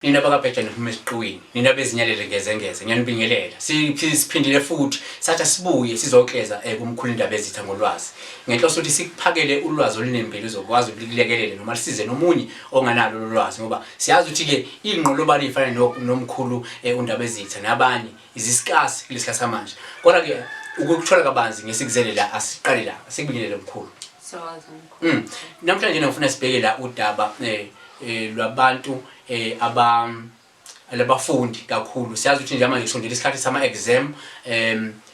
Nina bakabhejane phuma esiqwini, nina bezinyalele ngezengeze, ngiyanibingelela. Siphindile futhi sathi sibuye sizokleza kumkhulu indaba ezitha ngolwazi. Ngenhloso ukuthi sikuphakele ulwazi olunembili uzokwazi ukulekelele noma lisize nomunye onganalo ulwazi ngoba siyazi ukuthi ke ingqolobani ifana nomkhulu undaba ezitha nabanye izisikasi kulesikhathi samanje. Kodwa ke ukuthola kabanzi ngesikuzele la asiqale la, sikubingelele mkhulu. Sawazi mkhulu. Namhlanje ngifuna sibheke la udaba lwabantu labafundi kakhulu. Siyazi ukuthi nje manje kusondela isikhathi sama exam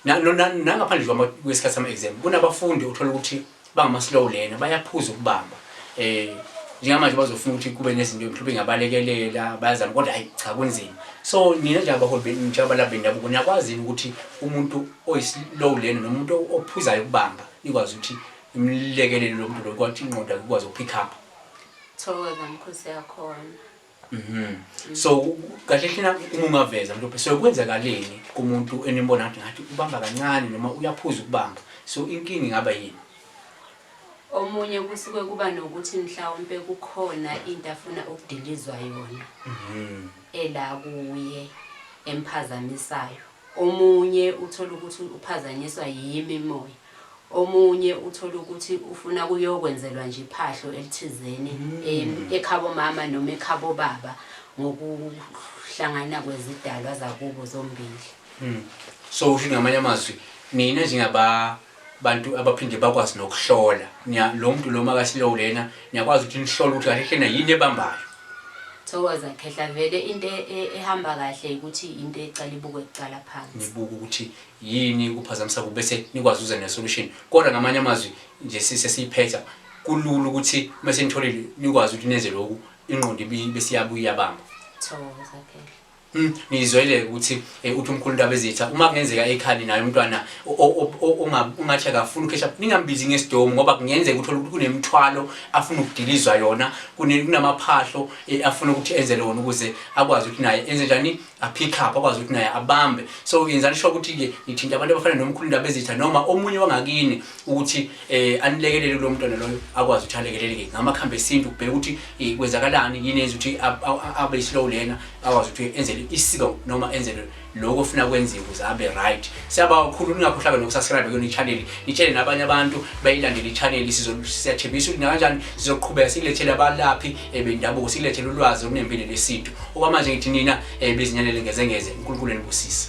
nangaphandle kwesikhathi sama exam kunabafundi uthola ukuthi bangama slow learner bayaphuza ukubamba njengamanje bazofuna ukuthi kube nezinto mhlawumbe ngabalekelela bayazama kodwa hayi cha kunzima. So nina nje abaholi njengoba bendabuko niyakwazi ukuthi umuntu oyi-slow learner nomuntu ophuzayo ukubamba ikwazi ukuthi imlekelele lo muntu lokwathi ingqondo ikwazi ukupick up. Thokoza mkhulu siyakhona. So kahle hlina ungaveza mhlawumbe so kwenzakaleni kumuntu enibona ngathi ubamba kancane noma uyaphuza ukubamba. So inkingi ingaba yini? Omunye kusuke kuba nokuthi mhlawumbe kukhona into afuna ukudilizwa yona. Ela kuye emphazamisayo. Omunye uthola ukuthi uphazanyiswa yimimoya. Omunye uthola ukuthi ufuna kuyokwenzelwa nje iphahlo elithizeni ekhabo mama noma ekhabo baba ngokuhlangana kwezidalwa zakubo zombili. So usho ngamanye amazwi nina njengabantu abaphinde bakwazi nokuhlola lo muntu lo makasilow lena niyakwazi ukuthi nihlole ukuthi kahle hlena yini ebambayo. Thokoza khehla vele into ehamba kahle ukuthi into ecala ibuke ecala phansi. Nibuka ukuthi yini kuphazamisa bese nikwazi uza ne solution. Kodwa ngamanye amazwi nje sesiphetha kulula ukuthi mase nitholile nikwazi ukuthi nenze lokhu ingqondo bese iyabuya yabamba. Thokoza khehla. Nizwele ukuthi uthi umkhulu indaba ezitha uma kungenzeka ekhali naye umntwana ungathi akafuna ukhesha ningambizi ngesidomo ngoba kungenzeka uthola ukuthi kunemithwalo afuna ukudilizwa yona kunamaphahlo afuna ukuthi enze lona ukuze akwazi ukuthi naye enze njani a pick up akwazi ukuthi naye abambe. So yenza lisho ukuthi ke nithinta abantu abafana nomkhulu indaba ezitha noma omunye wangakini ukuthi anilekelele lo mntwana loyo akwazi ukuthi alekeleleke ngamakhambi esintu kubheka ukuthi kwenzakalani yini enza ukuthi abe slow learner akwazi ukuthi enze isiko noma enzele lokho ofuna kwenziwe ukuze abe right. Siyaba kakhulu ningakhohlwa nokusubscribe kuyona i-channel nitshele nabanye abantu bayilandele i-channel siyathembisa ukuthi kanjani sizoqhubeka sikulethele abalaphi bendabuko sikulethele ulwazi olunembile lesintu okwamanje ngithi nina bezinyalele ngezengeze uNkulunkulu enibusise.